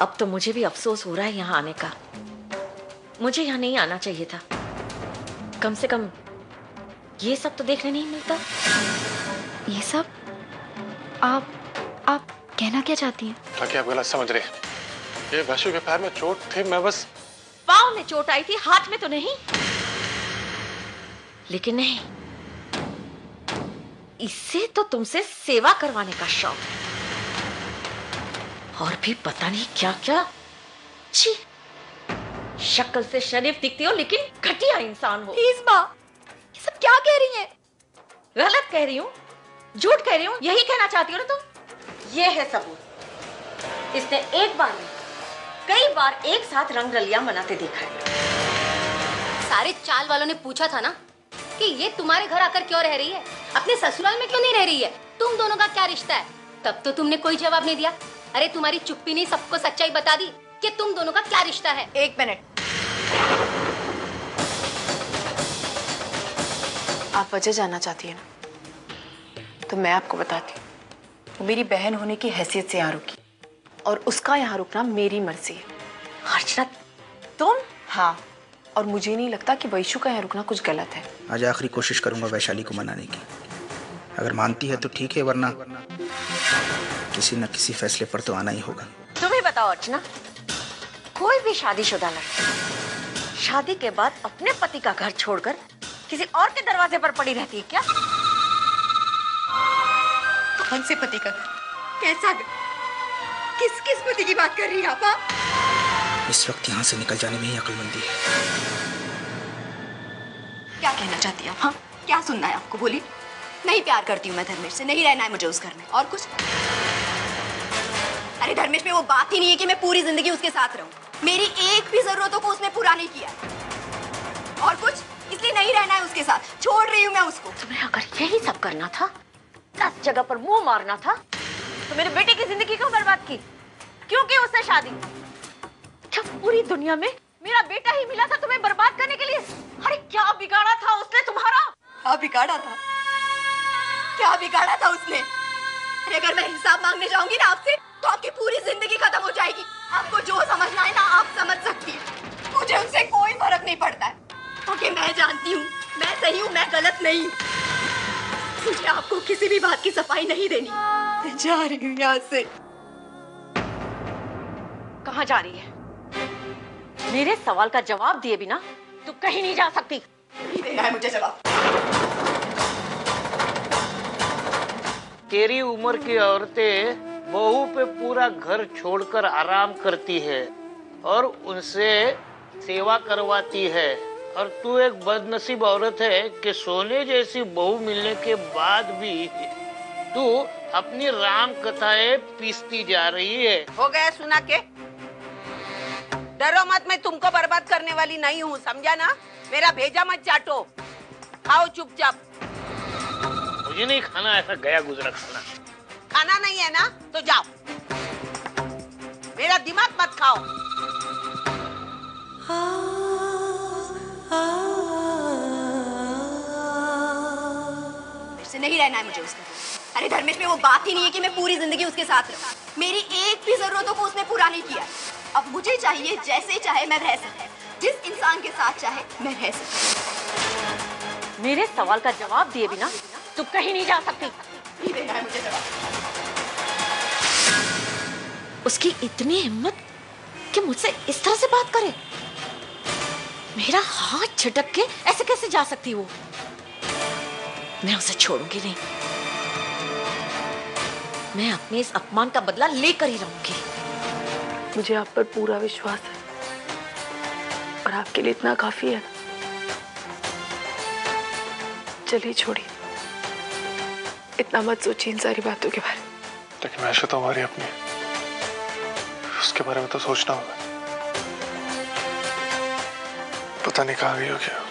अब तो मुझे भी अफसोस हो रहा है यहाँ आने का। मुझे यहाँ नहीं आना चाहिए था। कम से कम ये सब तो देखने नहीं मिलता। ये सब? आप कहना क्या चाहती हैं? ताकि आप गलत समझ रहे। ये वैशु के पैर में चोट थी, मैं बस। पाँव में चोट आई थी, हाथ में तो नहीं। लेकिन नहीं, इससे तो तुमसे सेवा करवाने का शौक है। और भी पता नहीं क्या क्या। छी, शक्ल से शरीफ दिखती हो लेकिन घटिया इंसान हो। प्लीज माँ, ये सब क्या कह रही हैं? गलत कह रही हूँ, झूठ कह रही हूँ, यही कहना चाहती हो ना तुम? ये है सबूत। इसने एक बार नहीं, कई बार एक साथ रंग रलिया मनाते देखा है। सारे चाल वालों ने पूछा था ना कि ये तुम्हारे घर आकर क्यों रह रही है, अपने ससुराल में क्यों नहीं रह रही है, तुम दोनों का क्या रिश्ता है? तब तो तुमने कोई जवाब नहीं दिया। अरे तुम्हारी चुप्पी ने सबको सच्चाई बता दी कि तुम दोनों का क्या रिश्ता है। एक मिनट, आप वजह जानना चाहती है ना, तो मैं आपको बताती हूँ। वो मेरी बहन होने की हैसियत से यहाँ रुकी और उसका यहाँ रुकना मेरी मर्जी है। अर्चना, तुम? हाँ, और मुझे नहीं लगता कि वैशु का यहाँ रुकना कुछ गलत है। आज आखिरी कोशिश करूंगा वैशाली को मनाने की। अगर मानती है तो ठीक है, वरना किसी न किसी फैसले पर तो आना ही होगा। तुम्हें बताओ अर्चना, कोई भी शादीशुदा लड़की शादी के बाद अपने पति का घर छोड़कर किसी और के दरवाजे पर पड़ी रहती है क्या? कौन से पति का? कैसा? किस पति की बात कर रही है आपा? इस वक्त यहाँ से निकल जाने में ही अक्लमंदी है। क्या कहना चाहती है आप? हाँ, क्या सुनना है आपको? बोली। नहीं प्यार करती हूँ मैं धर्मेश से, नहीं रहना है मुझे उस घर में। और कुछ? अरे धर्मेश में वो बात ही नहीं है कि मैं पूरी जिंदगी उसके साथ रहूं। मेरी एक भी जरूरतों को उसने पूरा नहीं किया। और कुछ? इसलिए नहीं रहना है उसके साथ, छोड़ रही हूँ मैं उसको। तुम्हें अगर यही सब करना था, 10 जगह पर मुंह मारना था, तो मेरे बेटे की जिंदगी क्यों बर्बाद की? क्यों की उससे शादी? क्या पूरी दुनिया में मेरा बेटा ही मिला था तुम्हें बर्बाद करने के लिए? अरे क्या बिगाड़ा था उसने तुम्हारा? क्या बिगाड़ा था? क्या बिगाड़ा था उसने? अरे अगर मैं हिसाब मांगने जाऊंगी ना आपसे, तो आपकी पूरी जिंदगी खत्म हो जाएगी। आपको जो समझना है ना, आप समझ सकती हैं। मुझे उनसे कोई फर्क नहीं पड़ता है, क्योंकि मैं जानती हूँ मैं सही हूँ, मैं गलत नहीं। मुझे आपको किसी भी बात की सफाई नहीं देनी। मैं जा रही हूँ यहाँ से। कहाँ जा रही है? मेरे सवाल का जवाब दिए बिना तू कहीं नहीं जा सकती। नहीं देना है मुझे जवाब। तेरी उम्र की औरतें बहू पे पूरा घर छोड़कर आराम करती है और उनसे सेवा करवाती है, और तू एक बदनसीब औरत है कि सोने जैसी बहू मिलने के बाद भी तू अपनी राम कथाएं पीसती जा रही है। हो गया सुना के? डरो मत, मैं तुमको बर्बाद करने वाली नहीं हूँ, समझा ना? मेरा भेजा मत चाटो, खाओ चुपचाप। मुझे नहीं खाना ऐसा गया गुजरा खाना। खाना नहीं है ना तो जाओ, मेरा दिमाग मत खाओ। मेरे से नहीं रहना है मुझे उसके साथ। अरे धर्मेश में वो बात ही नहीं है कि मैं पूरी जिंदगी उसके साथ रहूं। मेरी एक भी जरूरतों को उसने पूरा नहीं किया। अब मुझे चाहिए जैसे चाहे मैं रह सकूं, जिस इंसान के साथ चाहे मैं रह सकूं। मेरे सवाल का जवाब दिए बिना तू कहीं नहीं जा सकती। नहीं देना है मुझे जवाब। उसकी इतनी हिम्मत कि मुझसे इस तरह से बात करे। मेरा हाथ झटक के ऐसे कैसे जा सकती वो? मैं उसे छोड़ूंगी नहीं। मैं अपने इस अपमान का बदला लेकर ही रहूंगी। मुझे आप पर पूरा विश्वास है और आपके लिए इतना काफी है। चलिए छोड़िए, इतना मत सोचिए इन सारी बातों के बारे में। लेकिन वैशु तो हमारी अपनी, उसके बारे में तो सोचना होगा। पता नहीं कहाँ गई हो क्या।